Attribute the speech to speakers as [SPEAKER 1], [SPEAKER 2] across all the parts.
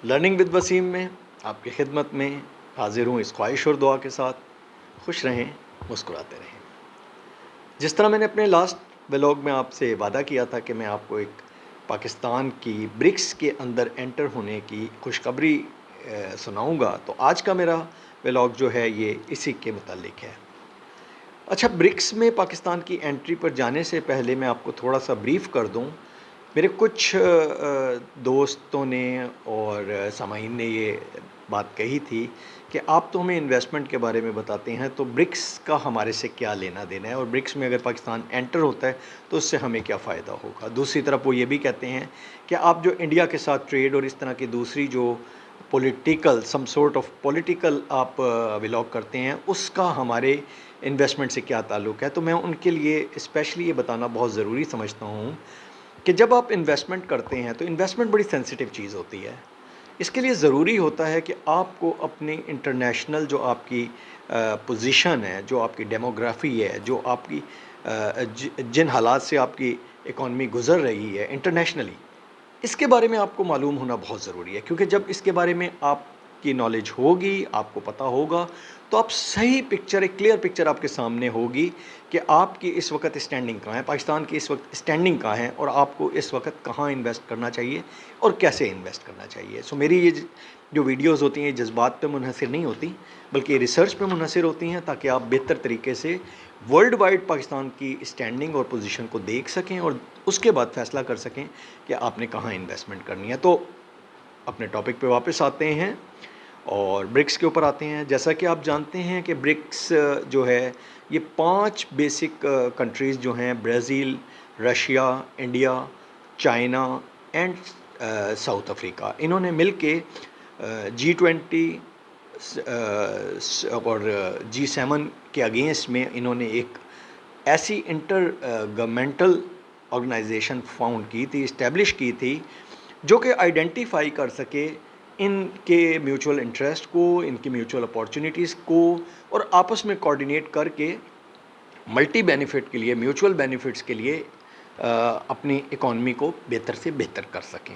[SPEAKER 1] Learning with Wasim میں آپ کی خدمت میں حاضر ہوں اس خواہش اور دعا کے ساتھ. خوش رہیں، مسکراتے رہیں. جس طرح میں نے اپنے لاسٹ ولاگ میں آپ سے وعدہ کیا تھا کہ میں آپ کو ایک پاکستان کی برکس کے اندر انٹر ہونے کی خوشخبری سناؤں گا، تو آج کا میرا ولاگ جو ہے یہ اسی کے متعلق ہے. اچھا، برکس میں پاکستان کی انٹری پر جانے سے پہلے میں آپ کو تھوڑا سا بریف کر دوں. میرے کچھ دوستوں نے اور سامعین نے یہ بات کہی تھی کہ آپ تو ہمیں انویسٹمنٹ کے بارے میں بتاتے ہیں، تو برکس کا ہمارے سے کیا لینا دینا ہے، اور برکس میں اگر پاکستان انٹر ہوتا ہے تو اس سے ہمیں کیا فائدہ ہوگا. دوسری طرف وہ یہ بھی کہتے ہیں کہ آپ جو انڈیا کے ساتھ ٹریڈ اور اس طرح کی دوسری جو political some sort of political آپ ولاگ کرتے ہیں، اس کا ہمارے انویسٹمنٹ سے کیا تعلق ہے. تو میں ان کے لیے اسپیشلی یہ بتانا بہت ضروری سمجھتا ہوں کہ جب آپ انویسٹمنٹ کرتے ہیں تو انویسٹمنٹ بڑی سینسٹیو چیز ہوتی ہے. اس کے لیے ضروری ہوتا ہے کہ آپ کو اپنی انٹرنیشنل جو آپ کی پوزیشن ہے، جو آپ کی ڈیموگرافی ہے، جو آپ کی جن حالات سے آپ کی اکانومی گزر رہی ہے انٹرنیشنلی، اس کے بارے میں آپ کو معلوم ہونا بہت ضروری ہے. کیونکہ جب اس کے بارے میں آپ کی نالج ہوگی، آپ کو پتہ ہوگا، تو آپ صحیح پکچر، ایک کلیئر پکچر آپ کے سامنے ہوگی کہ آپ کی اس وقت اسٹینڈنگ کہاں ہے، پاکستان کی اس وقت اسٹینڈنگ کہاں ہے، اور آپ کو اس وقت کہاں انویسٹ کرنا چاہیے اور کیسے انویسٹ کرنا چاہیے. سو میری یہ جو ویڈیوز ہوتی ہیں جذبات پہ منحصر نہیں ہوتی، بلکہ ریسرچ پہ منحصر ہوتی ہیں، تاکہ آپ بہتر طریقے سے ورلڈ وائڈ پاکستان کی اسٹینڈنگ اور پوزیشن کو دیکھ سکیں اور اس کے بعد فیصلہ کر سکیں کہ آپ نے کہاں انویسٹمنٹ کرنی ہے. تو اپنے ٹاپک پہ واپس آتے ہیں اور برکس کے اوپر آتے ہیں. جیسا کہ آپ جانتے ہیں کہ برکس جو ہے یہ 5 بیسک کنٹریز جو ہیں، Brazil, Russia, India, China and South Africa, انہوں نے مل کے G20 اور G7 کے اگینسٹ میں انہوں نے ایک ایسی انٹر گورنمنٹل آرگنائزیشن فاؤنڈ کی تھی، اسٹیبلش کی تھی، جو کہ آئیڈینٹیفائی کر سکے ان کے میوچول انٹرسٹ کو، ان کی میوچول اپارچونیٹیز کو، اور آپس میں کوارڈینیٹ کر کے ملٹی بینیفٹ کے لیے، میوچول بینیفٹس کے لیے اپنی اکانومی کو بہتر سے بہتر کر سکیں.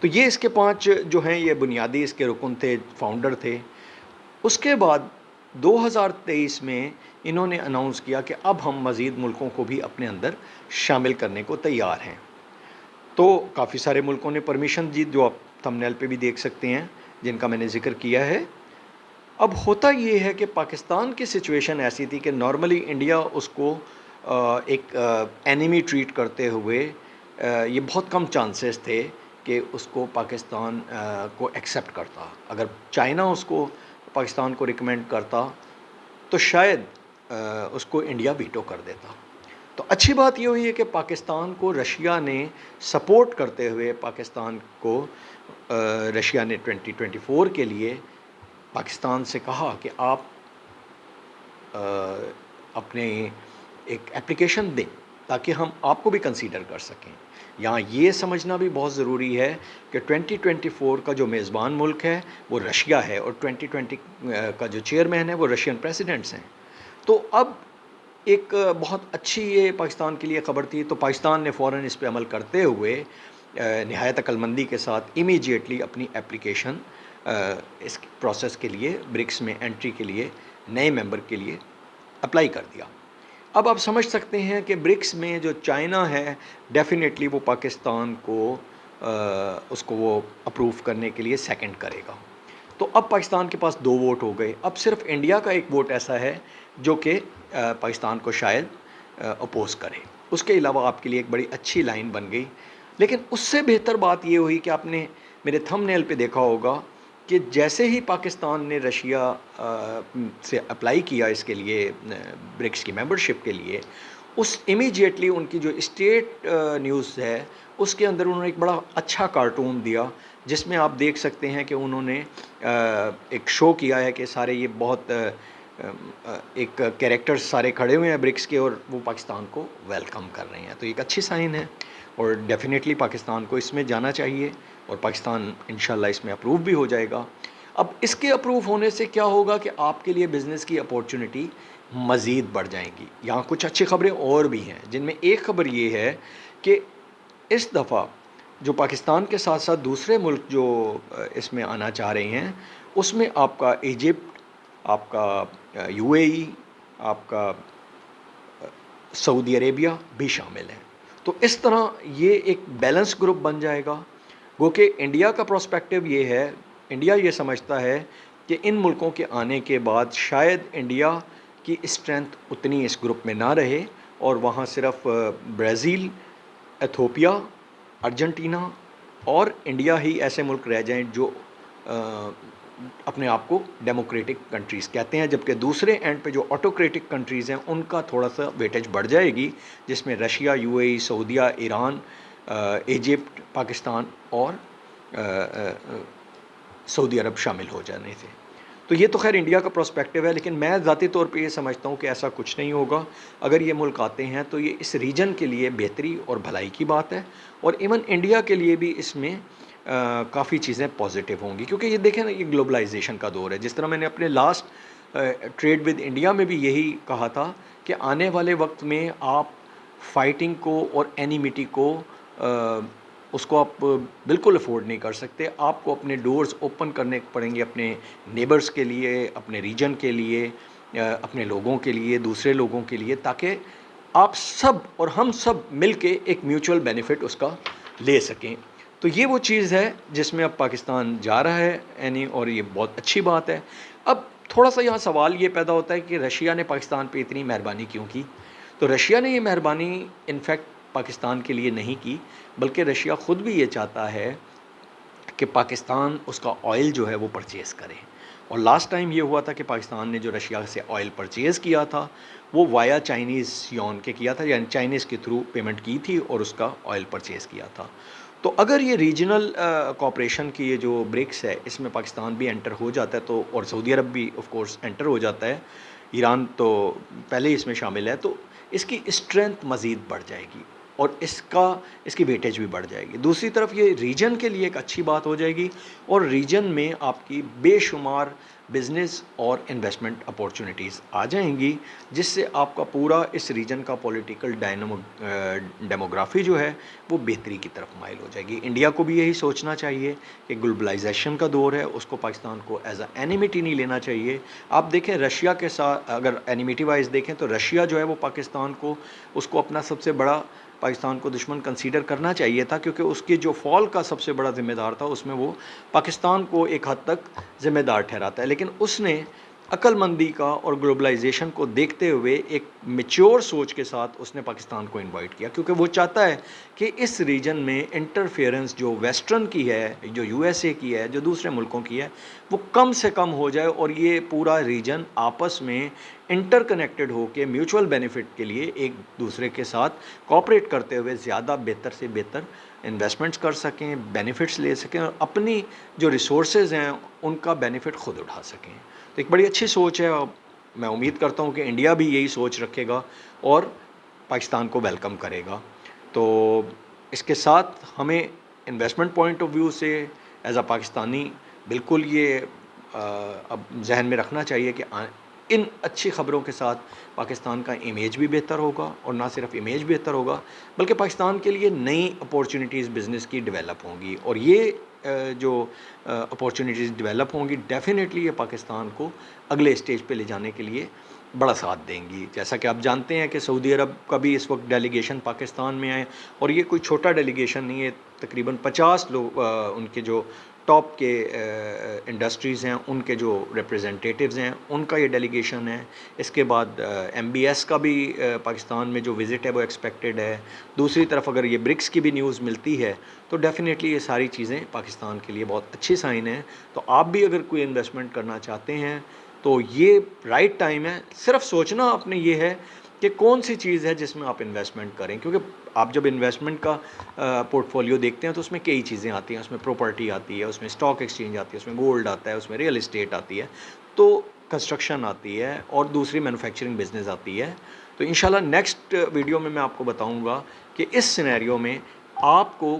[SPEAKER 1] تو یہ اس کے 5 جو ہیں یہ بنیادی اس کے رکن تھے، فاؤنڈر تھے. اس کے بعد 2023 میں انہوں نے اناؤنس کیا کہ اب ہم مزید ملکوں کو بھی اپنے اندر شامل کرنے کو تیار ہیں. تو کافی سارے ملکوں نے پرمیشن دی، جو آپ تھمبنیل پہ بھی دیکھ سکتے ہیں، جن کا میں نے ذکر کیا ہے. اب ہوتا یہ ہے کہ پاکستان کی سچویشن ایسی تھی کہ نارملی انڈیا اس کو ایک اینیمی ٹریٹ کرتے ہوئے یہ بہت کم چانسز تھے کہ اس کو پاکستان کو ایکسیپٹ کرتا. اگر چائنا اس کو پاکستان کو ریکمینڈ کرتا تو شاید اس کو انڈیا ویٹو کر دیتا. تو اچھی بات یہ ہوئی ہے کہ پاکستان کو رشیا نے سپورٹ کرتے ہوئے، پاکستان کو رشیا نے 2024 کے لیے پاکستان سے کہا کہ آپ اپنے ایک اپلیکیشن دیں تاکہ ہم آپ کو بھی کنسیڈر کر سکیں. یہاں یہ سمجھنا بھی بہت ضروری ہے کہ 2024 کا جو میزبان ملک ہے وہ رشیا ہے، اور 2020 کا جو چیئرمین ہے وہ رشین پریزیڈنٹس ہیں. تو اب ایک بہت اچھی یہ پاکستان کے لیے خبر تھی. تو پاکستان نے فوراً اس پہ عمل کرتے ہوئے نہایت عقلمندی کے ساتھ امیجیٹلی اپنی اپلیکیشن اس پروسیس کے لیے، برکس میں انٹری کے لیے، نئے ممبر کے لیے اپلائی کر دیا. اب آپ سمجھ سکتے ہیں کہ برکس میں جو چائنا ہے ڈیفینیٹلی وہ پاکستان کو اس کو وہ اپروو کرنے کے لیے سیکنڈ کرے گا. تو اب پاکستان کے پاس 2 ووٹ ہو گئے. اب صرف انڈیا کا ایک ووٹ ایسا ہے جو کہ پاکستان کو شاید اپوز کرے. اس کے علاوہ آپ کے لیے ایک بڑی اچھی لائن بن گئی. لیکن اس سے بہتر بات یہ ہوئی کہ آپ نے میرے تھم نیل پہ دیکھا ہوگا کہ جیسے ہی پاکستان نے رشیا سے اپلائی کیا اس کے لیے، برکس کی ممبرشپ کے لیے، اس امیجیٹلی ان کی جو اسٹیٹ نیوز ہے اس کے اندر انہوں نے ایک بڑا اچھا کارٹون دیا، جس میں آپ دیکھ سکتے ہیں کہ انہوں نے ایک شو کیا ہے کہ سارے یہ بہت ایک کیریکٹرز سارے کھڑے ہوئے ہیں برکس کے، اور وہ پاکستان کو ویلکم کر رہے ہیں. تو ایک اچھی سائن ہے، اور ڈیفینیٹلی پاکستان کو اس میں جانا چاہیے، اور پاکستان انشاءاللہ اس میں اپروو بھی ہو جائے گا. اب اس کے اپروو ہونے سے کیا ہوگا کہ آپ کے لیے بزنس کی اپورچونٹی مزید بڑھ جائیں گی. یہاں کچھ اچھی خبریں اور بھی ہیں، جن میں ایک خبر یہ ہے کہ اس دفعہ جو پاکستان کے ساتھ ساتھ دوسرے ملک جو اس میں آنا چاہ رہے ہیں، اس میں آپ کا ایجپٹ، آپ کا یو اے ای، آپ کا سعودی عربیہ بھی شامل ہیں۔ تو اس طرح یہ ایک بیلنس گروپ بن جائے گا۔ گو کہ انڈیا کا پروسپیکٹو یہ ہے، انڈیا یہ سمجھتا ہے کہ ان ملکوں کے آنے کے بعد شاید انڈیا کی اسٹرینتھ اتنی اس گروپ میں نہ رہے، اور وہاں صرف برازیل، ایتھوپیا، ارجنٹینا اور انڈیا ہی ایسے ملک رہ جائیں جو اپنے آپ کو ڈیموکریٹک کنٹریز کہتے ہیں، جبکہ دوسرے اینڈ پہ جو آٹوکریٹک کنٹریز ہیں ان کا تھوڑا سا ویٹیج بڑھ جائے گی، جس میں رشیا، یو اے ای، سعودیہ، ایران، ایجپٹ، پاکستان اور سعودی عرب شامل ہو جانے تھے۔ تو یہ تو خیر انڈیا کا پروسپیکٹو ہے، لیکن میں ذاتی طور پہ یہ سمجھتا ہوں کہ ایسا کچھ نہیں ہوگا۔ اگر یہ ملک آتے ہیں تو یہ اس ریجن کے لیے بہتری اور بھلائی کی بات ہے، اور ایون انڈیا کے لیے بھی اس میں کافی چیزیں پازیٹیو ہوں گی، کیونکہ یہ دیکھیں نا، یہ گلوبلائزیشن کا دور ہے۔ جس طرح میں نے اپنے لاسٹ ٹریڈ ود انڈیا میں بھی یہی کہا تھا کہ آنے والے وقت میں آپ فائٹنگ کو اور اینیمیٹی کو اس کو آپ بالکل افورڈ نہیں کر سکتے۔ آپ کو اپنے ڈورز اوپن کرنے پڑیں گے اپنے نیبرز کے لیے، اپنے ریجن کے لیے، اپنے لوگوں کے لیے، دوسرے لوگوں کے لیے، تاکہ آپ سب اور ہم سب مل کے ایک میوچول بینیفٹ اس کا لے سکیں۔ تو یہ وہ چیز ہے جس میں اب پاکستان جا رہا ہے اور یہ بہت اچھی بات ہے۔ اب تھوڑا سا یہاں سوال یہ پیدا ہوتا ہے کہ رشیا نے پاکستان پہ اتنی مہربانی کیوں کی؟ تو رشیا نے یہ مہربانی انفیکٹ پاکستان کے لیے نہیں کی، بلکہ رشیا خود بھی یہ چاہتا ہے کہ پاکستان اس کا آئل جو ہے وہ پرچیز کرے۔ اور لاسٹ ٹائم یہ ہوا تھا کہ پاکستان نے جو رشیا سے آئل پرچیز کیا تھا وہ وایا چائنیز یون کے کیا تھا، یعنی چائنیز کے تھرو پیمنٹ کی تھی اور اس کا آئل پرچیز کیا تھا۔ تو اگر یہ ریجنل کوآپریشن کی یہ جو برکس ہے اس میں پاکستان بھی انٹر ہو جاتا ہے تو، اور سعودی عرب بھی آف کورس انٹر ہو جاتا ہے، ایران تو پہلے ہی اس میں شامل ہے، تو اس کی اسٹرینتھ مزید بڑھ جائے گی اور اس کی ویٹیج بھی بڑھ جائے گی۔ دوسری طرف یہ ریجن کے لیے ایک اچھی بات ہو جائے گی، اور ریجن میں آپ کی بے شمار بزنس اور انویسٹمنٹ اپورچونیٹیز آ جائیں گی، جس سے آپ کا پورا اس ریجن کا پولیٹیکل ڈیموگرافی جو ہے وہ بہتری کی طرف مائل ہو جائے گی۔ انڈیا کو بھی یہی سوچنا چاہیے کہ گلوبلائزیشن کا دور ہے، اس کو پاکستان کو ایز اے اینیمیٹی نہیں لینا چاہیے۔ آپ دیکھیں رشیا کے ساتھ اگر اینیمیٹی وائز دیکھیں تو رشیا جو ہے وہ پاکستان کو، اس کو اپنا سب سے بڑا پاکستان کو دشمن کنسیڈر کرنا چاہیے تھا، کیونکہ اس کے جو فال کا سب سے بڑا ذمہ دار تھا اس میں وہ پاکستان کو ایک حد تک ذمہ دار ٹھہراتا ہے، لیکن اس نے عقل مندی کا اور گلوبلائزیشن کو دیکھتے ہوئے ایک میچور سوچ کے ساتھ اس نے پاکستان کو انوائٹ کیا، کیونکہ وہ چاہتا ہے کہ اس ریجن میں انٹرفیئرنس جو ویسٹرن کی ہے، جو یو ایس اے کی ہے، جو دوسرے ملکوں کی ہے، وہ کم سے کم ہو جائے، اور یہ پورا ریجن آپس میں انٹر کنیکٹڈ ہو کے میوچول بینیفٹ کے لیے ایک دوسرے کے ساتھ کوآپریٹ کرتے ہوئے زیادہ بہتر سے بہتر انویسٹمنٹس کر سکیں، بینیفٹس لے سکیں، اور اپنی جو ریسورسز ہیں ان کا بینیفٹ خود اٹھا سکیں۔ تو ایک بڑی اچھی سوچ ہے، اور میں امید کرتا ہوں کہ انڈیا بھی یہی سوچ رکھے گا اور پاکستان کو ویلکم کرے گا۔ تو اس کے ساتھ ہمیں انویسٹمنٹ پوائنٹ آف ویو سے ایز اے پاکستانی بالکل یہ اب ذہن میں رکھنا چاہیے کہ ان اچھی خبروں کے ساتھ پاکستان کا امیج بھی بہتر ہوگا، اور نہ صرف امیج بہتر ہوگا بلکہ پاکستان کے لیے نئی اپورچونیٹیز بزنس کی ڈیولپ ہوں گی، اور یہ جو اپورچونیٹیز ڈیولپ ہوں گی ڈیفینیٹلی یہ پاکستان کو اگلے اسٹیج پہ لے جانے کے لیے بڑا ساتھ دیں گی۔ جیسا کہ آپ جانتے ہیں کہ سعودی عرب کا بھی اس وقت ڈیلیگیشن پاکستان میں آئے، اور یہ کوئی چھوٹا ڈیلیگیشن نہیں ہے، تقریباً 50 لوگ ان کے جو ٹاپ کے انڈسٹریز ہیں ان کے جو ریپریزنٹیٹیوز ہیں ان کا یہ ڈیلیگیشن ہے۔ اس کے بعد ایم بی ایس کا بھی پاکستان میں جو وزٹ ہے وہ ایکسپیکٹڈ ہے۔ دوسری طرف اگر یہ برکس کی بھی نیوز ملتی ہے تو ڈیفینیٹلی یہ ساری چیزیں پاکستان کے لیے بہت اچھی سائن ہیں۔ تو آپ بھی اگر کوئی انویسٹمنٹ کرنا چاہتے ہیں تو یہ رائٹ ٹائم ہے۔ صرف سوچنا آپ نے یہ ہے کہ کون سی چیز ہے جس میں آپ انویسٹمنٹ کریں، کیونکہ آپ جب انویسٹمنٹ کا پورٹ فولیو دیکھتے ہیں تو اس میں کئی چیزیں آتی ہیں، اس میں پراپرٹی آتی ہے، اس میں اسٹاک ایکسچینج آتی ہے، اس میں گولڈ آتا ہے، اس میں ریئل اسٹیٹ آتی ہے، تو کنسٹرکشن آتی ہے، اور دوسری مینوفیکچرنگ بزنس آتی ہے۔ تو انشاءاللہ نیکسٹ ویڈیو میں آپ کو بتاؤں گا کہ اس سینیریو میں آپ کو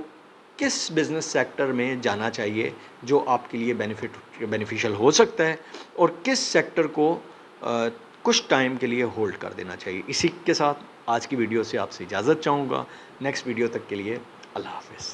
[SPEAKER 1] کس بزنس سیکٹر میں جانا چاہیے جو آپ کے لیے بینیفیشل ہو سکتا ہے، اور کس سیکٹر کو کچھ ٹائم کے لیے ہولڈ کر دینا چاہیے۔ اسی کے ساتھ آج کی ویڈیو سے آپ سے اجازت چاہوں گا۔ نیکسٹ ویڈیو تک کے لیے اللہ حافظ۔